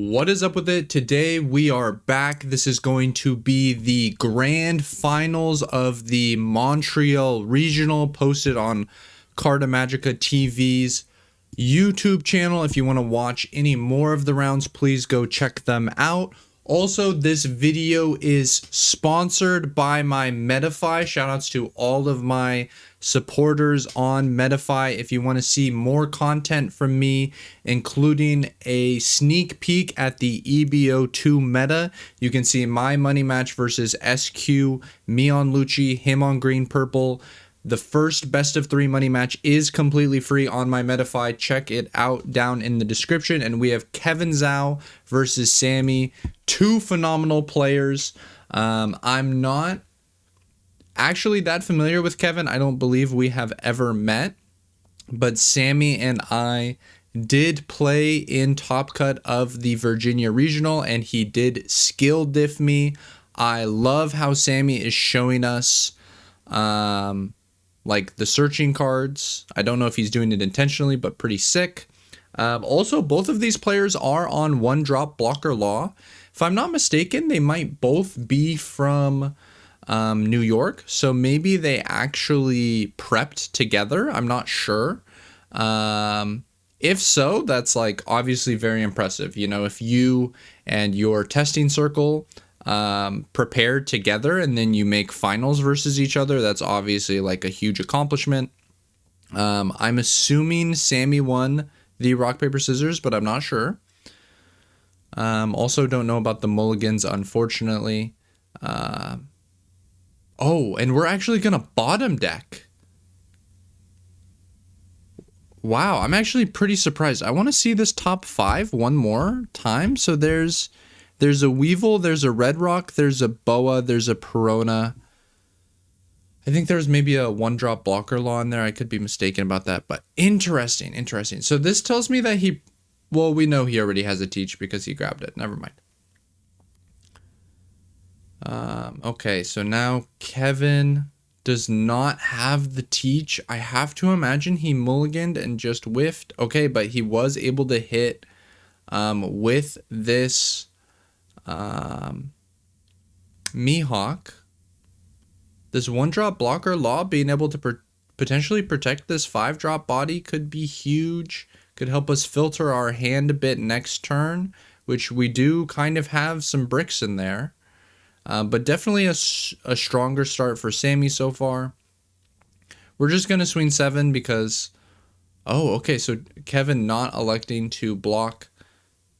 What is up with it? Today we are back. This is going to be the grand finals of the Montreal Regional, posted on Carta Magica TV's YouTube channel. If you want to watch any more of the rounds, please go check them out. Also, this video is sponsored by my Metafy. Shoutouts to all of my supporters on Metafy. If you want to see more content from me, including a sneak peek at the EBO2 meta, you can see my money match versus SQ, me on Lucci, him on green purple. The first best of 3 money match is completely free on my Metafy. Check it out down in the description. And we have Kevin Zhao versus Sammy. 2 phenomenal players. I'm not actually that familiar with Kevin. I don't believe we have ever met. But Sammy and I did play in Top Cut of the Virginia Regional, and he did skill diff me. I love how Sammy is showing us like the searching cards. I don't know if he's doing it intentionally, but pretty sick. Also, both of these players are on 1-drop blocker law. If I'm not mistaken, they might both be from New York, so maybe they actually prepped together. I'm not sure. If so, that's like obviously very impressive. You know, if you and your testing circle prepared together and then you make finals versus each other, that's obviously like a huge accomplishment. I'm assuming Sammy won the rock paper scissors, but I'm not sure. Also don't know about the mulligans, unfortunately. Oh, and we're actually gonna bottom deck. Wow, I'm actually pretty surprised. I want to see this top 5 one more time. So there's a Weevil, there's a Red Rock, there's a Boa, there's a Perona. I think there's maybe a 1-drop blocker law in there. I could be mistaken about that, but interesting. So this tells me that well, we know he already has a teach because he grabbed it. Never mind. Okay, so now Kevin does not have the teach. I have to imagine he mulliganed and just whiffed. Okay, but he was able to hit with this Mihawk. This 1-drop blocker law, being able to potentially protect this 5-drop body could be huge. Could help us filter our hand a bit next turn, which we do kind of have some bricks in there. But definitely a stronger start for Sammy so far. We're just going to swing 7 because... Oh, okay, so Kevin not electing to block.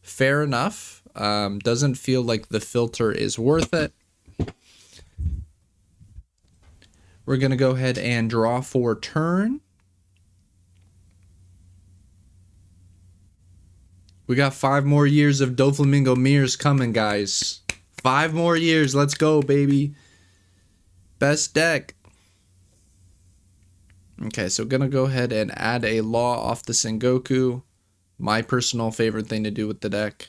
Fair enough. Doesn't feel like the filter is worth it. We're going to go ahead and draw for turn. We got 5 more years of Doflamingo mirrors coming, guys. 5 more years. Let's go, baby. Best deck. Okay, so going to go ahead and add a law off the Sengoku. My personal favorite thing to do with the deck.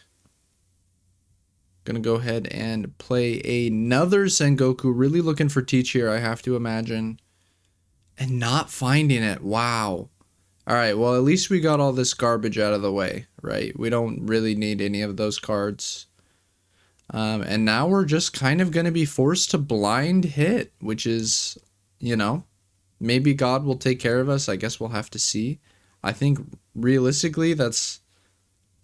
Gonna go ahead and play another Sengoku. Really looking for teach here, I have to imagine. And not finding it. Wow. Alright, well, at least we got all this garbage out of the way, right? We don't really need any of those cards. And now we're just kind of going to be forced to blind hit, which is, you know, maybe God will take care of us. I guess we'll have to see. I think realistically that's...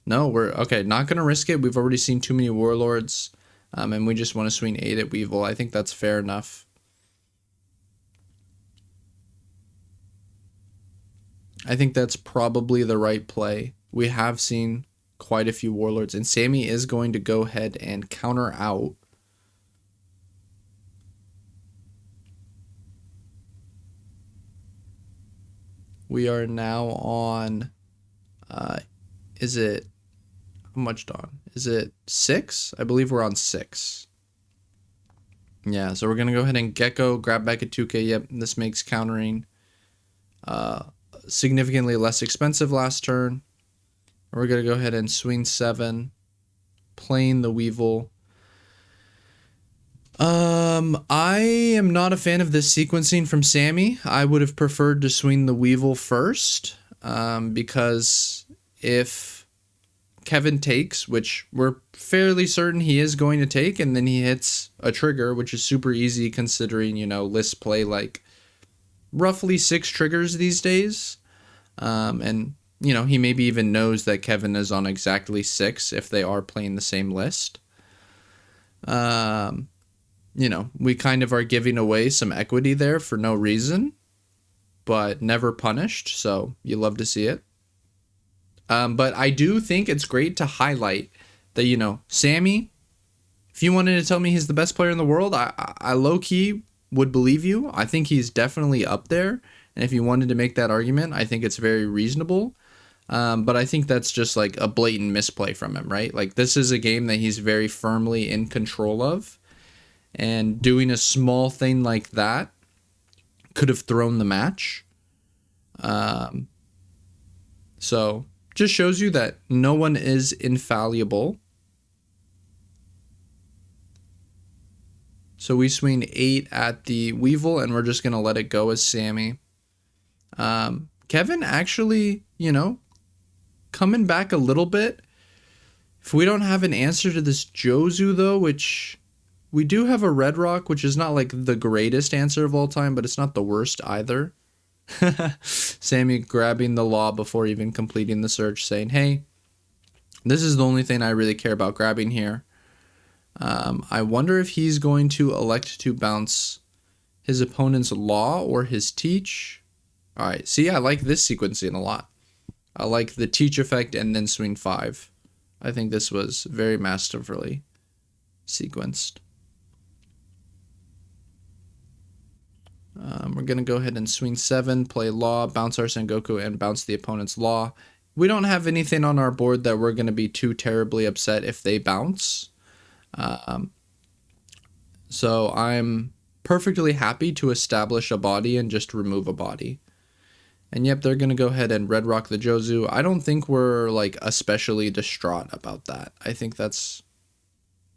No, we're... Okay, not going to risk it. We've already seen too many Warlords. And we just want to swing 8 at Weevil. I think that's fair enough. I think that's probably the right play. We have seen quite a few Warlords, and Sammy is going to go ahead and counter out. We are now on... is it... How much dawn? Is it 6? I believe we're on 6. Yeah, so we're going to go ahead and Gecko, grab back at 2k. Yep, this makes countering significantly less expensive last turn. We're going to go ahead and swing 7, playing the Weevil. I am not a fan of this sequencing from Sammy. I would have preferred to swing the Weevil first, because if Kevin takes, which we're fairly certain he is going to take, and then he hits a trigger, which is super easy considering, lists play like roughly 6 triggers these days. And, he maybe even knows that Kevin is on exactly 6 if they are playing the same list. We kind of are giving away some equity there for no reason, but never punished, so you love to see it. But I do think it's great to highlight that, Sammy, if you wanted to tell me he's the best player in the world, I low-key would believe you. I think he's definitely up there. And if you wanted to make that argument, I think it's very reasonable. But I think that's just like a blatant misplay from him, right? Like, this is a game that he's very firmly in control of. And doing a small thing like that could have thrown the match. So just shows you that no one is infallible. So we swing 8 at the Weevil, and we're just going to let it go as Sammy. Kevin actually, coming back a little bit. If we don't have an answer to this Jozu, though, which we do have a Red Rock, which is not like the greatest answer of all time, but it's not the worst either. Sammy grabbing the Law before even completing the search, saying, hey, this is the only thing I really care about grabbing here. I wonder if he's going to elect to bounce his opponent's Law or his Teach. All right, see, I like this sequencing a lot. I like the Teach effect and then swing 5. I think this was very masterfully sequenced. We're going to go ahead and swing 7, play Law, bounce our Sengoku, and bounce the opponent's Law. We don't have anything on our board that we're going to be too terribly upset if they bounce. So I'm perfectly happy to establish a body and just remove a body. And yep, they're going to go ahead and Red Rock the Jozu. I don't think we're like especially distraught about that. I think that's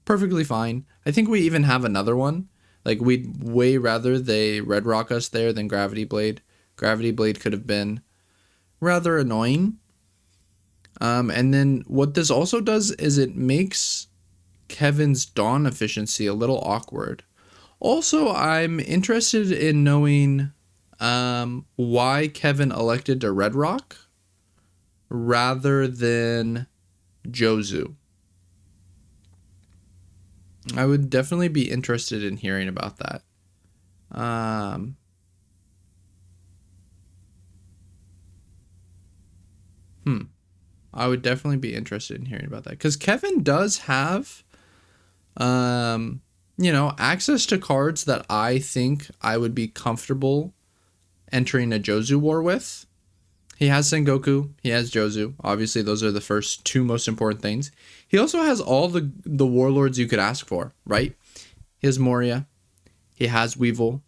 perfectly fine. I think we even have another one. Like, we'd way rather they Red Rock us there than Gravity Blade. Gravity Blade could have been rather annoying. And then what this also does is it makes Kevin's Dawn efficiency a little awkward. Also, I'm interested in knowing why Kevin elected to Red Rock rather than Jozu. I would definitely be interested in hearing about that. I would definitely be interested in hearing about that. Because Kevin does have, access to cards that I think I would be comfortable entering a Jozu war with. He has Sengoku, he has Jozu. Obviously, those are the first 2 most important things. He also has all the warlords you could ask for, right? He has Moria, he has Weevil,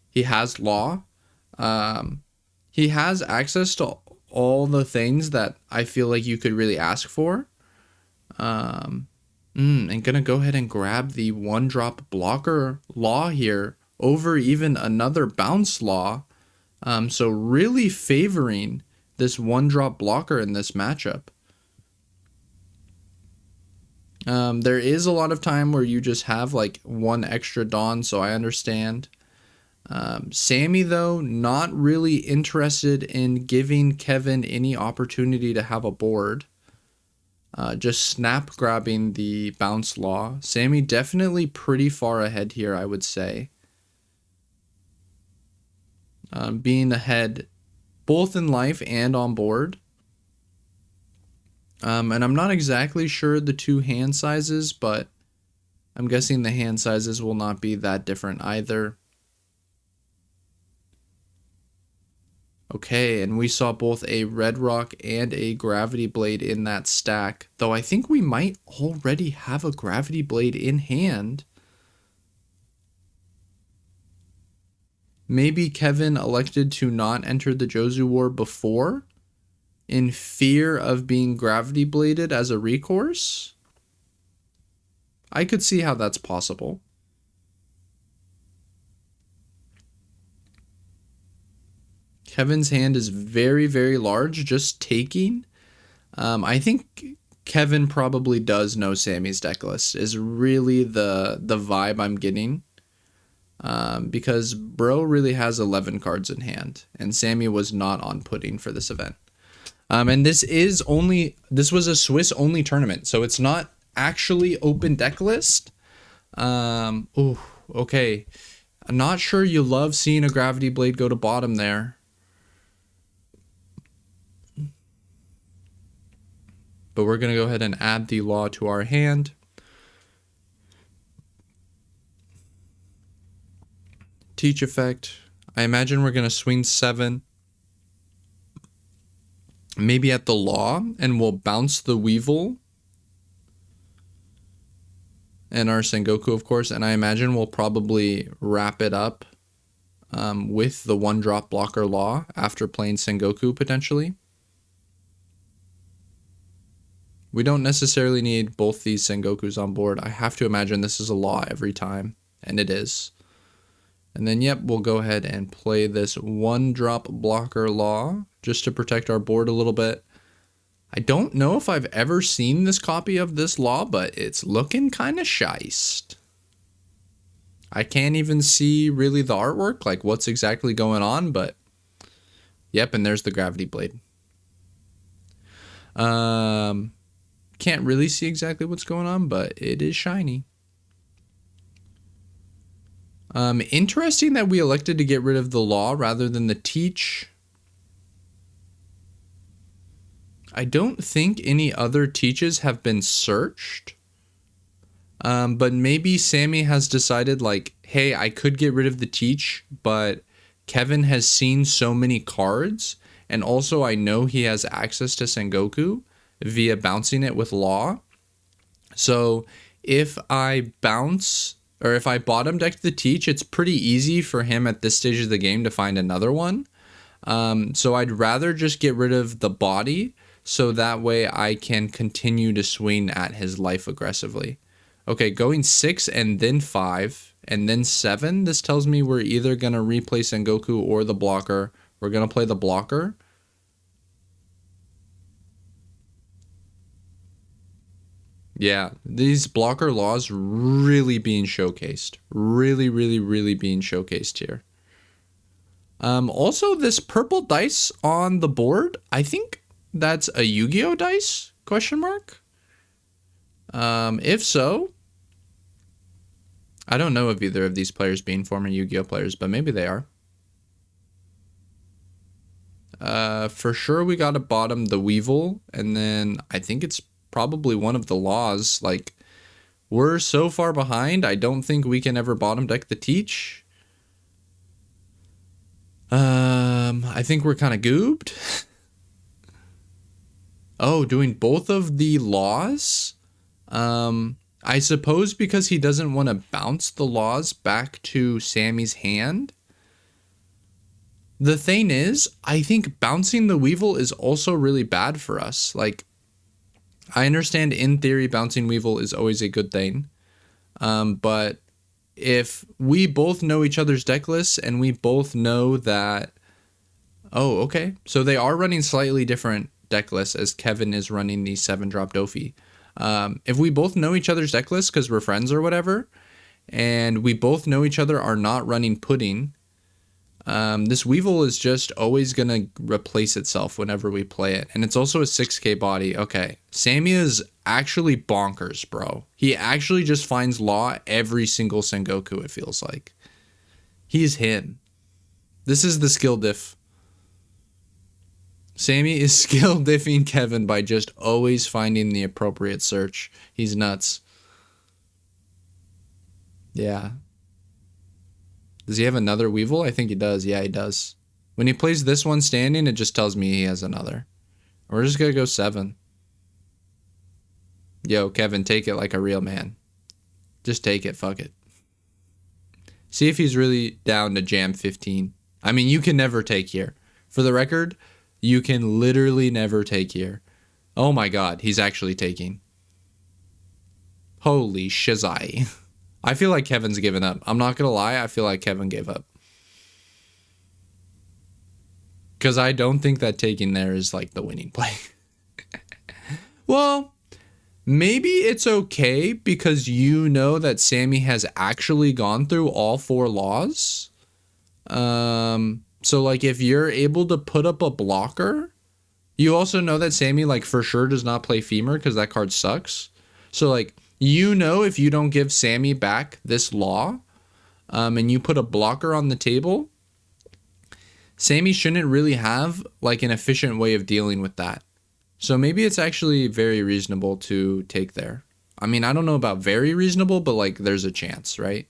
he has Law. He has access to all the things that I feel like you could really ask for. And gonna go ahead and grab the 1-drop blocker Law here over even another bounce Law. So really favoring this 1-drop blocker in this matchup. There is a lot of time where you just have like 1 extra Dawn, so I understand. Sammy, though, not really interested in giving Kevin any opportunity to have a board. Just snap grabbing the bounce Law. Sammy definitely pretty far ahead here, I would say. Being ahead both in life and on board. And I'm not exactly sure the 2 hand sizes, but I'm guessing the hand sizes will not be that different either. Okay, and we saw both a Red Rock and a Gravity Blade in that stack, though I think we might already have a Gravity Blade in hand. Maybe Kevin elected to not enter the Jozu War before, in fear of being Gravity Bladed as a recourse. I could see how that's possible. Kevin's hand is very, very large, just taking. I think Kevin probably does know Sammy's deck list is really the vibe I'm getting. Because bro really has 11 cards in hand, and Sammy was not on pudding for this event. And this was a Swiss only tournament, so it's not actually open deck list. Okay. I'm not sure you love seeing a Gravity Blade go to bottom there. But we're going to go ahead and add the Law to our hand. Teach effect. I imagine we're going to swing 7. Maybe at the Law, and we'll bounce the Weevil. And our Sengoku, of course. And I imagine we'll probably wrap it up with the 1-drop blocker Law after playing Sengoku, potentially. We don't necessarily need both these Sengokus on board. I have to imagine this is a Law every time, and it is. And then, yep, we'll go ahead and play this 1-drop blocker Law just to protect our board a little bit. I don't know if I've ever seen this copy of this Law, but it's looking kind of shiced. I can't even see really the artwork, like what's exactly going on, but yep, and there's the Gravity Blade. Can't really see exactly what's going on, but it is shiny. Interesting that we elected to get rid of the Law rather than the Teach. I don't think any other Teaches have been searched. But maybe Sammy has decided, like, hey, I could get rid of the Teach, but Kevin has seen so many cards, and also I know he has access to Sengoku via bouncing it with Law. So if I bounce, or if I bottom deck the Teach, it's pretty easy for him at this stage of the game to find another one. So I'd rather just get rid of the body, so that way I can continue to swing at his life aggressively. Okay, going 6 and then 5 and then 7. This tells me we're either going to replay Sengoku or the blocker. We're going to play the blocker. Yeah, these blocker Laws really being showcased. Really, really, really being showcased here. Also, this purple dice on the board, I think that's a Yu-Gi-Oh dice? Question mark? If so, I don't know of either of these players being former Yu-Gi-Oh players, but maybe they are. For sure we got to bottom the Weevil, and then I think it's probably one of the Laws. Like, we're so far behind, I don't think we can ever bottom deck the Teach. I think we're kind of goobed. Oh, doing both of the Laws? I suppose because he doesn't want to bounce the Laws back to Sammy's hand. The thing is, I think bouncing the Weevil is also really bad for us. Like, I understand in theory bouncing Weevil is always a good thing. But if we both know each other's deck lists and we both know that... Oh, okay. So they are running slightly different deck lists as Kevin is running the 7-drop Dofi. If we both know each other's deck lists because we're friends or whatever, and we both know each other are not running Pudding, this Weevil is just always going to replace itself whenever we play it. And it's also a 6k body. Okay. Sammy is actually bonkers, bro. He actually just finds Law every single Sengoku, it feels like. He's him. This is the skill diff. Sammy is skill diffing Kevin by just always finding the appropriate search. He's nuts. Yeah. Does he have another Weevil? I think he does. Yeah, he does. When he plays this one standing, it just tells me he has another. We're just going to go 7. Yo, Kevin, take it like a real man. Just take it. Fuck it. See if he's really down to jam 15. I mean, you can never take here. For the record, you can literally never take here. Oh my god, he's actually taking. Holy shizai. I feel like Kevin's given up. I'm not gonna lie, I feel like Kevin gave up. Because I don't think that taking there is like the winning play. Well, maybe it's okay because you know that Sammy has actually gone through all 4 laws. So like if you're able to put up a blocker, you also know that Sammy like for sure does not play Femur because that card sucks. So like you know if you don't give Sammy back this law, and you put a blocker on the table, Sammy shouldn't really have like an efficient way of dealing with that. So maybe it's actually very reasonable to take there. I mean, I don't know about very reasonable, but like there's a chance, right?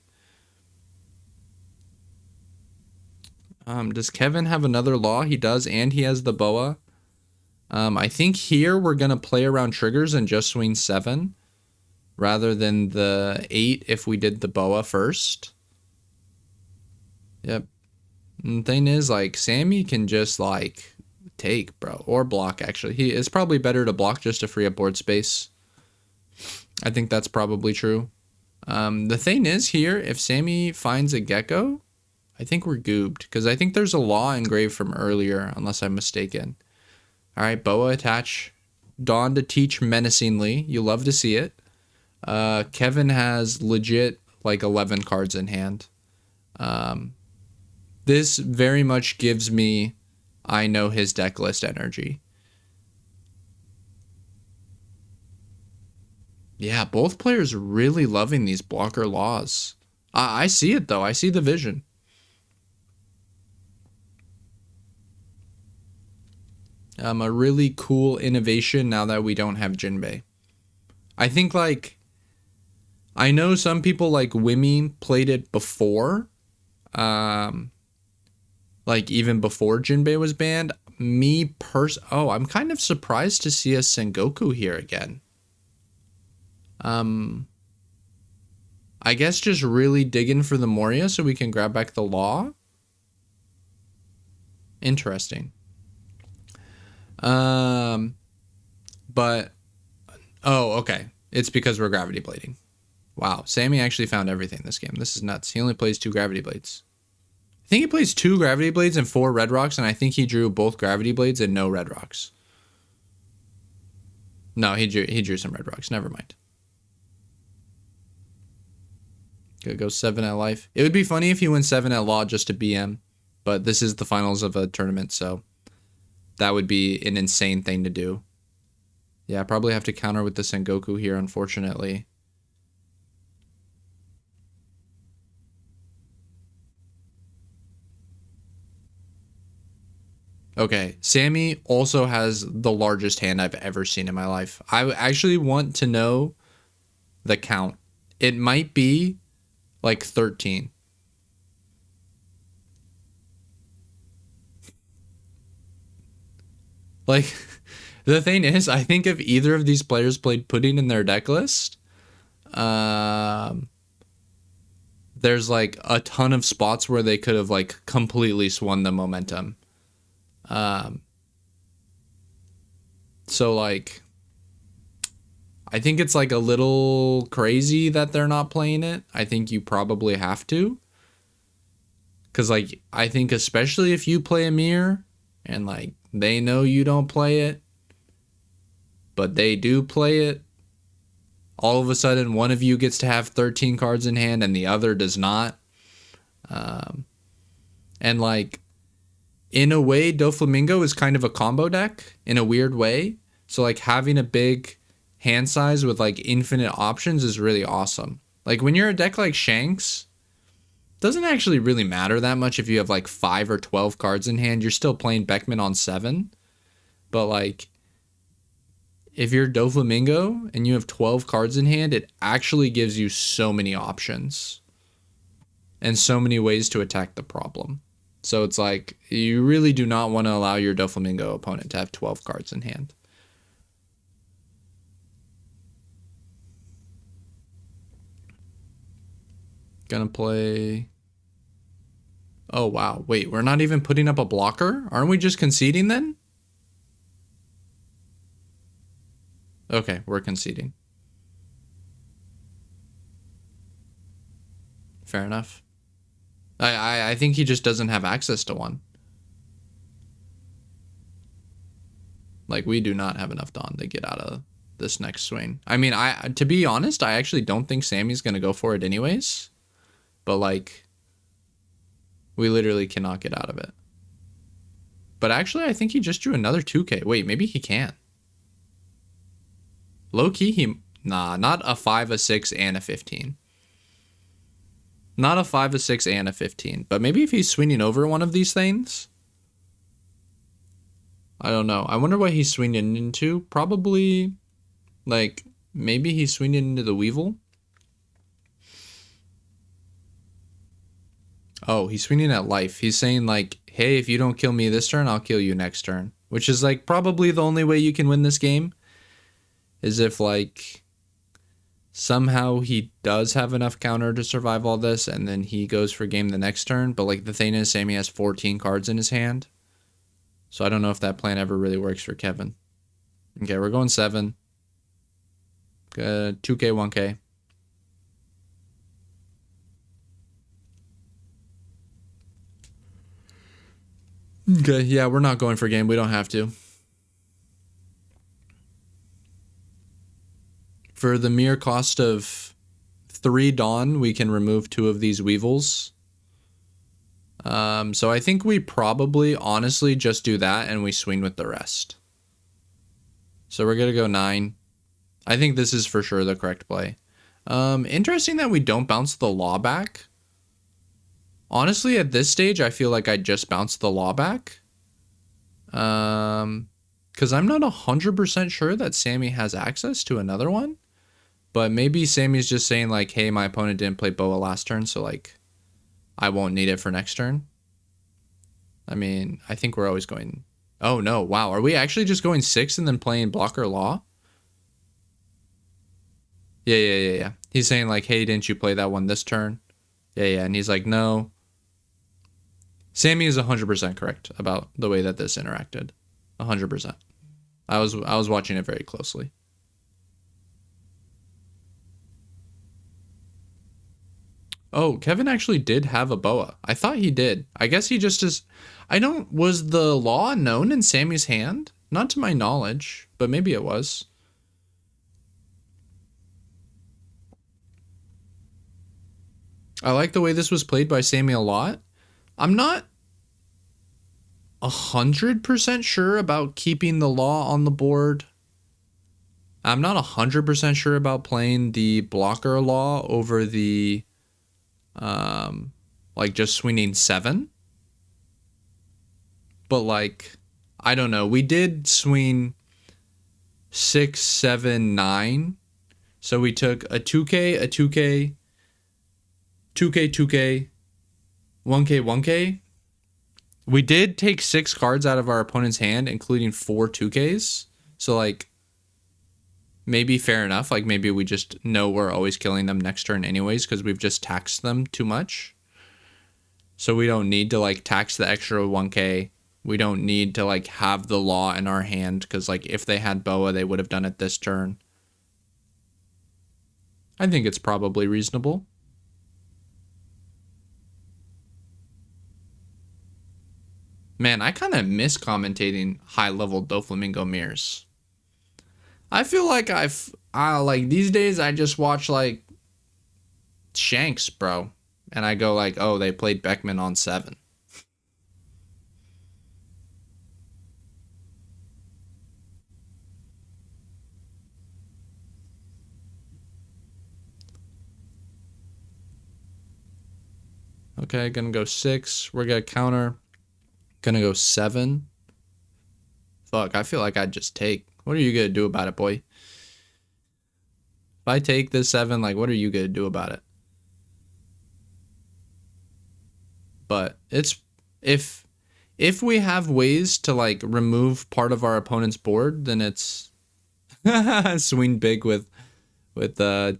Does Kevin have another law? He does, and he has the boa. I think here we're going to play around triggers and just swing 7 rather than the 8 if we did the boa first. Yep. And the thing is, like, Sammy can just, like, take, bro. Or block, actually. It's probably better to block just to free up board space. I think that's probably true. The thing is here, if Sammy finds a gecko, I think we're goobed. Because I think there's a law engraved from earlier, unless I'm mistaken. All right, boa attach. Dawn to teach menacingly. You love to see it. Kevin has legit, like, 11 cards in hand. This very much gives me, I know his deck list energy. Yeah, both players really loving these blocker laws. I see it, though. I see the vision. A really cool innovation now that we don't have Jinbei. I think, like, I know some people like Wimmy played it before. Like, even before Jinbei was banned. I'm kind of surprised to see a Sengoku here again. I guess just really digging for the Moria so we can grab back the law. Interesting. But, oh, okay. It's because we're gravity blading. Wow, Sammy actually found everything this game. This is nuts. He only plays 2 gravity blades. I think he plays 2 gravity blades and 4 red rocks, and I think he drew both gravity blades and no red rocks. No, he drew some red rocks. Never mind. Gonna go 7 at life. It would be funny if he went 7 at law just to BM, but this is the finals of a tournament, so that would be an insane thing to do. Yeah, I probably have to counter with the Sengoku here, unfortunately. Okay, Sammy also has the largest hand I've ever seen in my life. I actually want to know the count. It might be like 13. Like, the thing is, I think if either of these players played Pudding in their deck list, there's like a ton of spots where they could have like completely swung the momentum. So like, I think it's like a little crazy that they're not playing it. I think you probably have to. Cause like, I think especially if you play a mirror and like they know you don't play it, but they do play it, all of a sudden one of you gets to have 13 cards in hand and the other does not. And like, in a way, Doflamingo is kind of a combo deck in a weird way. So like having a big hand size with like infinite options is really awesome. Like when you're a deck like Shanks, doesn't actually really matter that much if you have like 5 or 12 cards in hand. You're still playing Beckman on 7. But like if you're Doflamingo and you have 12 cards in hand, it actually gives you so many options and so many ways to attack the problem. So it's like, you really do not want to allow your Doflamingo opponent to have 12 cards in hand. Gonna play... Oh, wow. Wait, we're not even putting up a blocker? Aren't we just conceding then? Okay, we're conceding. Fair enough. I think he just doesn't have access to one. Like, we do not have enough Dawn to get out of this next swing. I mean, to be honest, I actually don't think Sammy's going to go for it anyways. But, like, we literally cannot get out of it. But actually, I think he just drew another 2K. Wait, maybe he can. Low-key, nah, not a 5, a 6, and a 15. Not a 5, a 6, and a 15. But maybe if he's swinging over one of these things. I don't know. I wonder what he's swinging into. Probably, like, maybe he's swinging into the Weevil. Oh, he's swinging at life. He's saying, like, hey, if you don't kill me this turn, I'll kill you next turn. Which is, like, probably the only way you can win this game. Is if, like, somehow he does have enough counter to survive all this, and then he goes for game the next turn. But, like, the thing is, Sammy has 14 cards in his hand. So I don't know if that plan ever really works for Kevin. Okay, we're going 7. 2K, 1K. Okay, yeah, we're not going for game. We don't have to. For the mere cost of 3 Dawn, we can remove 2 of these Weevils. So I think we probably honestly just do that and we swing with the rest. So we're going to go 9. I think this is for sure the correct play. Interesting that we don't bounce the law back. Honestly, at this stage, I feel like I just bounce the law back. Because I'm not 100% sure that Sammy has access to another one. But maybe Sammy's just saying like, hey, my opponent didn't play Boa last turn, so like, I won't need it for next turn. I mean, I think we're always going... Oh, no. Wow. Are we actually just going 6 and then playing Blocker Law? Yeah. He's saying like, hey, didn't you play that one this turn? Yeah. And he's like, no. Sammy is 100% correct about the way that this interacted. 100%. I was watching it very closely. Oh, Kevin actually did have a Boa. I thought he did. I guess he just is... Was the law known in Sammy's hand? Not to my knowledge, but maybe it was. I like the way this was played by Sammy a lot. I'm not 100% sure about keeping the law on the board. I'm not 100% sure about playing the blocker law over the... like just swinging 7. But like, I don't know. We did swing 6, 7, 9. So we took a 2K, a 2K, 2K, 2K, 1K, 1K. We did take 6 cards out of our opponent's hand, including 4 2Ks. So like, maybe fair enough. Like maybe we just know we're always killing them next turn anyways because we've just taxed them too much. So we don't need to like tax the extra 1K. We don't need to like have the law in our hand because like if they had Boa, they would have done it this turn. I think it's probably reasonable. Man, I kind of miss commentating high-level Doflamingo mirrors. I feel like like these days I just watch like Shanks, bro. And I go like, oh, they played Beckman on 7. Okay, gonna go 6. We're gonna counter. Gonna go 7. Fuck, I feel like I'd just take. What are you gonna do about it, boy? If I take this 7, like, what are you gonna do about it? But it's... If we have ways to, like, remove part of our opponent's board, then it's... swing big with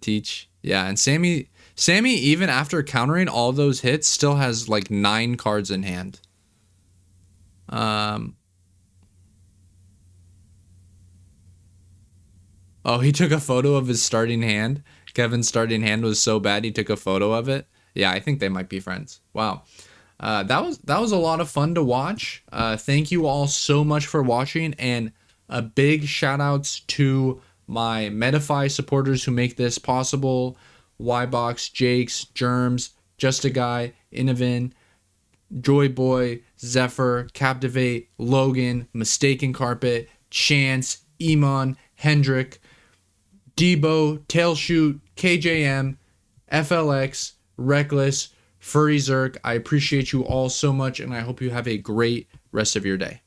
Teach. Yeah, and Sammy, even after countering all those hits, still has, like, 9 cards in hand. Oh, he took a photo of his starting hand. Kevin's starting hand was so bad he took a photo of it. Yeah, I think they might be friends. Wow. That was a lot of fun to watch. Thank you all so much for watching, and a big shout outs to my Medify supporters who make this possible: Ybox, Jakes, Germs, Just a Guy, Innovin, Joy Boy, Zephyr, Captivate, Logan, Mistaken Carpet, Chance, Emon, Hendrick, Debo, Tailshoot, KJM, FLX, Reckless, Furry Zerk. I appreciate you all so much, and I hope you have a great rest of your day.